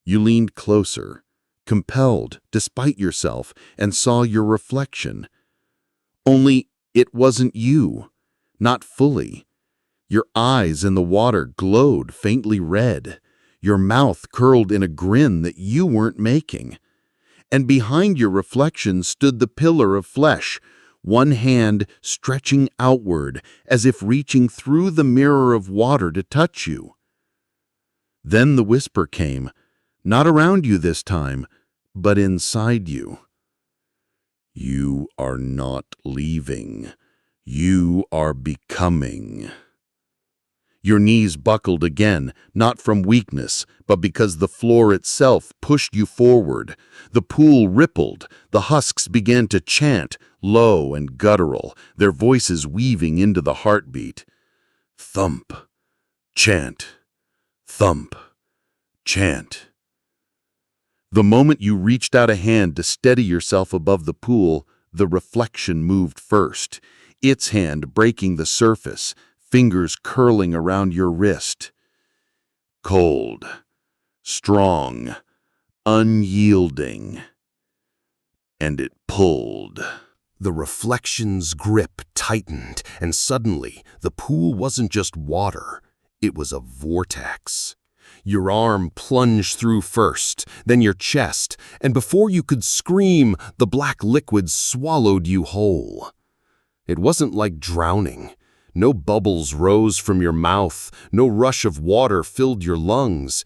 You leaned closer, compelled, despite yourself, and saw your reflection. Only it wasn't you, not fully. Your eyes in the water glowed faintly red, your mouth curled in a grin that you weren't making. And behind your reflection stood the pillar of flesh, one hand stretching outward as if reaching through the mirror of water to touch you. Then the whisper came, not around you this time, but inside you. You are not leaving. You are becoming. Your knees buckled again, not from weakness, but because the floor itself pushed you forward. The pool rippled, the husks began to chant, low and guttural, their voices weaving into the heartbeat. Thump, chant, thump, chant. The moment you reached out a hand to steady yourself above the pool, the reflection moved first, its hand breaking the surface, fingers curling around your wrist. Cold, strong, unyielding. And it pulled. The reflection's grip tightened, and suddenly the pool wasn't just water, it was a vortex. Your arm plunged through first, then your chest, and before you could scream, the black liquid swallowed you whole. It wasn't like drowning. No bubbles rose from your mouth, no rush of water filled your lungs.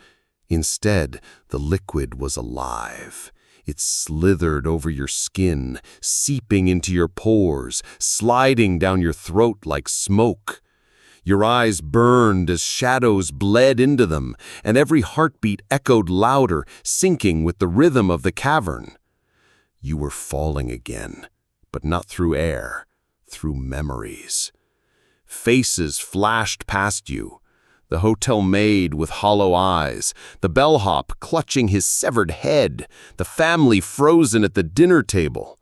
Instead, the liquid was alive. It slithered over your skin, seeping into your pores, sliding down your throat like smoke. Your eyes burned as shadows bled into them, and every heartbeat echoed louder, syncing with the rhythm of the cavern. You were falling again, but not through air, through memories. Faces flashed past you. The hotel maid with hollow eyes, the bellhop clutching his severed head, the family frozen at the dinner table.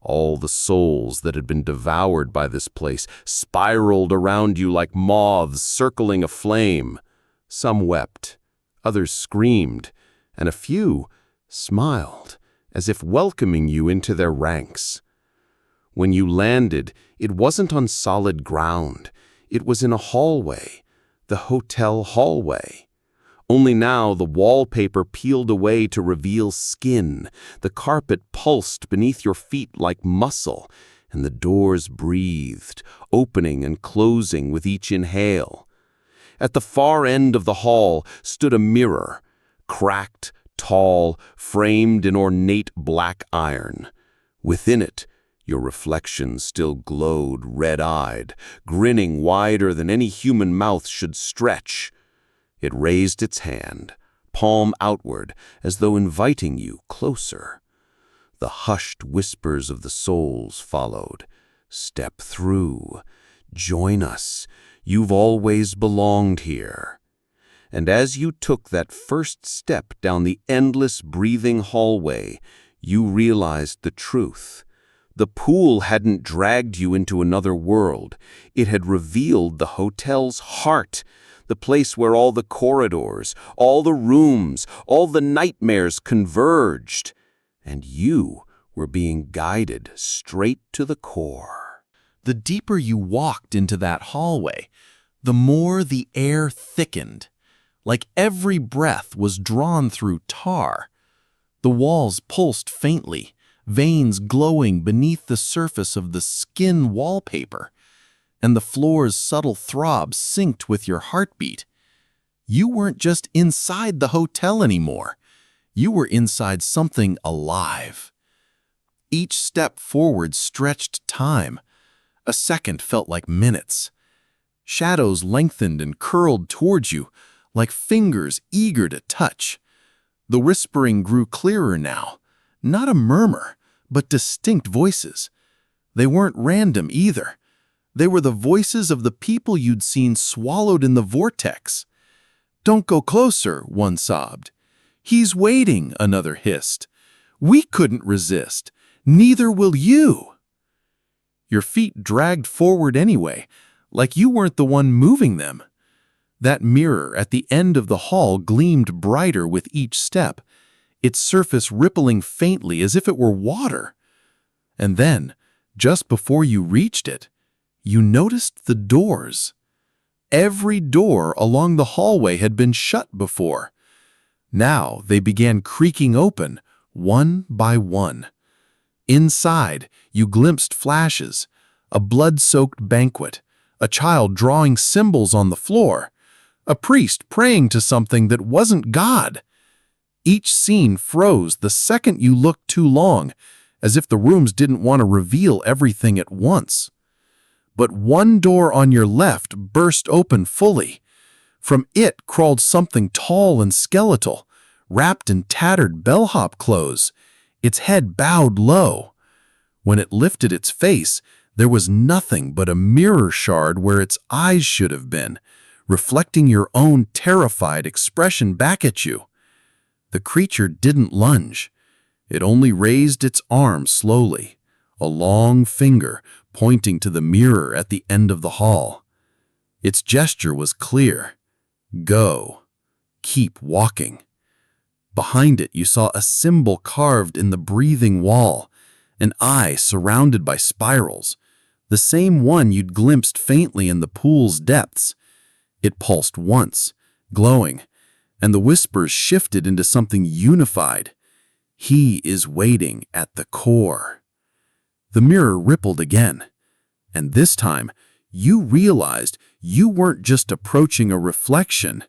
All the souls that had been devoured by this place spiraled around you like moths circling a flame. Some wept, others screamed, and a few smiled, as if welcoming you into their ranks. When you landed, it wasn't on solid ground. It was in a hallway, the hotel hallway. Only now the wallpaper peeled away to reveal skin, the carpet pulsed beneath your feet like muscle, and the doors breathed, opening and closing with each inhale. At the far end of the hall stood a mirror, cracked, tall, framed in ornate black iron. Within it, your reflection still glowed red-eyed, grinning wider than any human mouth should stretch. It raised its hand, palm outward, as though inviting you closer. The hushed whispers of the souls followed. Step through. Join us. You've always belonged here. And as you took that first step down the endless breathing hallway, you realized the truth. The pool hadn't dragged you into another world. It had revealed the hotel's heart, the place where all the corridors, all the rooms, all the nightmares converged. And you were being guided straight to the core. The deeper you walked into that hallway, the more the air thickened, like every breath was drawn through tar. The walls pulsed faintly, veins glowing beneath the surface of the skin wallpaper, and the floor's subtle throbs synced with your heartbeat. You weren't just inside the hotel anymore. You were inside something alive. Each step forward stretched time. A second felt like minutes. Shadows lengthened and curled towards you, like fingers eager to touch. The whispering grew clearer now, not a murmur, but distinct voices. They weren't random either. They were the voices of the people you'd seen swallowed in the vortex. "Don't go closer," one sobbed. "He's waiting," another hissed. "We couldn't resist. Neither will you." Your feet dragged forward anyway, like you weren't the one moving them. That mirror at the end of the hall gleamed brighter with each step, its surface rippling faintly as if it were water. And then, just before you reached it, you noticed the doors. Every door along the hallway had been shut before. Now they began creaking open, one by one. Inside, you glimpsed flashes, a blood-soaked banquet, a child drawing symbols on the floor, a priest praying to something that wasn't God. Each scene froze the second you looked too long, as if the rooms didn't want to reveal everything at once. But one door on your left burst open fully. From it crawled something tall and skeletal, wrapped in tattered bellhop clothes, its head bowed low. When it lifted its face, there was nothing but a mirror shard where its eyes should have been, reflecting your own terrified expression back at you. The creature didn't lunge. It only raised its arm slowly, a long finger pointing to the mirror at the end of the hall. Its gesture was clear. Go. Keep walking. Behind it, you saw a symbol carved in the breathing wall, an eye surrounded by spirals, the same one you'd glimpsed faintly in the pool's depths. It pulsed once, glowing, and the whispers shifted into something unified. He is waiting at the core. The mirror rippled again, and this time you realized you weren't just approaching a reflection.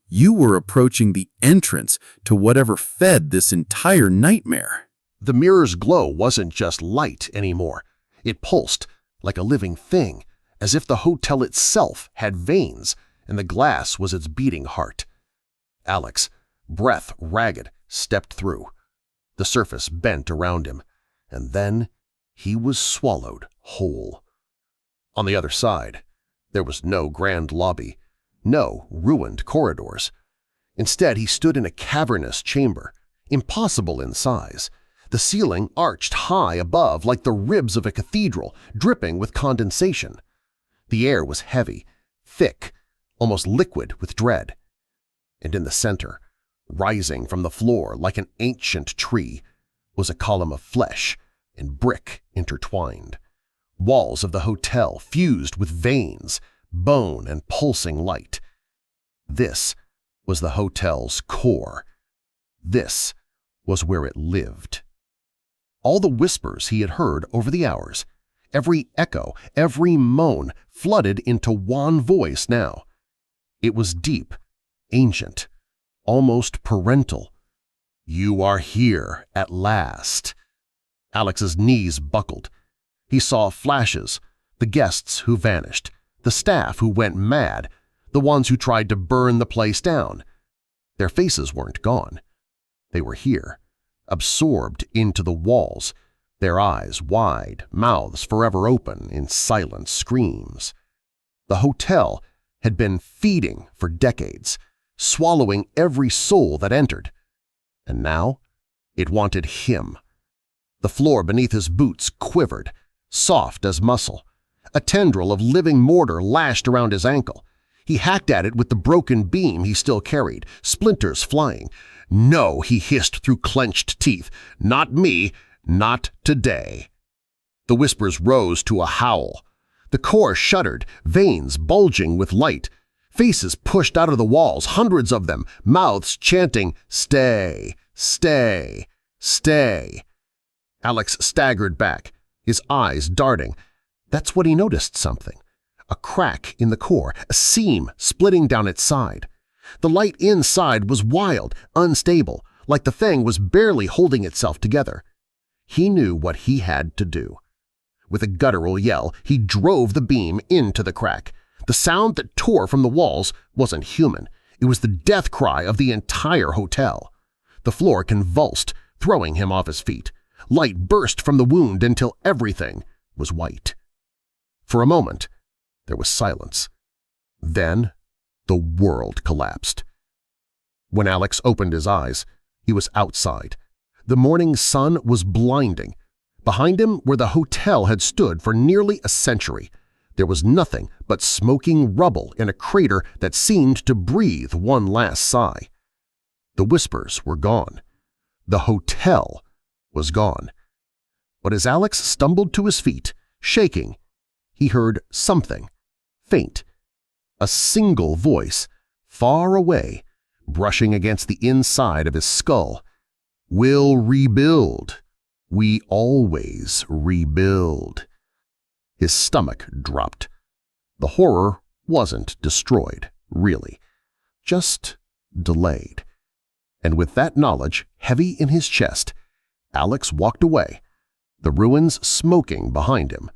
You were approaching the entrance to whatever fed this entire nightmare. The mirror's glow wasn't just light anymore. It pulsed like a living thing, as if the hotel itself had veins and the glass was its beating heart. Alex, breath ragged, stepped through. The surface bent around him, and then he was swallowed whole. On the other side, there was no grand lobby, no ruined corridors. Instead, he stood in a cavernous chamber, impossible in size. The ceiling arched high above like the ribs of a cathedral, dripping with condensation. The air was heavy, thick, almost liquid with dread. And in the center, rising from the floor like an ancient tree, was a column of flesh and brick intertwined. Walls of the hotel fused with veins, bone, and pulsing light. This was the hotel's core. This was where it lived. All the whispers he had heard over the hours, every echo, every moan flooded into one voice now. It was deep, ancient, almost parental. You are here at last. Alex's knees buckled. He saw flashes, the guests who vanished, the staff who went mad, the ones who tried to burn the place down. Their faces weren't gone. They were here, absorbed into the walls, their eyes wide, mouths forever open in silent screams. The hotel had been feeding for decades, swallowing every soul that entered. And now it wanted him. The floor beneath his boots quivered, soft as muscle. A tendril of living mortar lashed around his ankle. He hacked at it with the broken beam he still carried, splinters flying. "No," he hissed through clenched teeth. "Not me. Not today." The whispers rose to a howl. The core shuddered, veins bulging with light. Faces pushed out of the walls, hundreds of them, mouths chanting, "Stay, stay, stay." Alex staggered back, his eyes darting. That's when he noticed something. A crack in the core, a seam splitting down its side. The light inside was wild, unstable, like the thing was barely holding itself together. He knew what he had to do. With a guttural yell, he drove the beam into the crack. The sound that tore from the walls wasn't human. It was the death cry of the entire hotel. The floor convulsed, throwing him off his feet. Light burst from the wound until everything was white. For a moment, there was silence. Then, the world collapsed. When Alex opened his eyes, he was outside. The morning sun was blinding. Behind him, where the hotel had stood for nearly a century, There was nothing but smoking rubble in a crater that seemed to breathe one last sigh. The whispers were gone. The hotel was gone. But as Alex stumbled to his feet, shaking, he heard something, faint, a single voice, far away, brushing against the inside of his skull. "We'll rebuild. We always rebuild." His stomach dropped. The horror wasn't destroyed, really, just delayed. And with that knowledge heavy in his chest, Alex walked away, the ruins smoking behind him,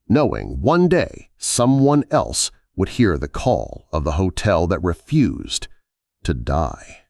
knowing one day someone else would hear the call of the hotel that refused to die.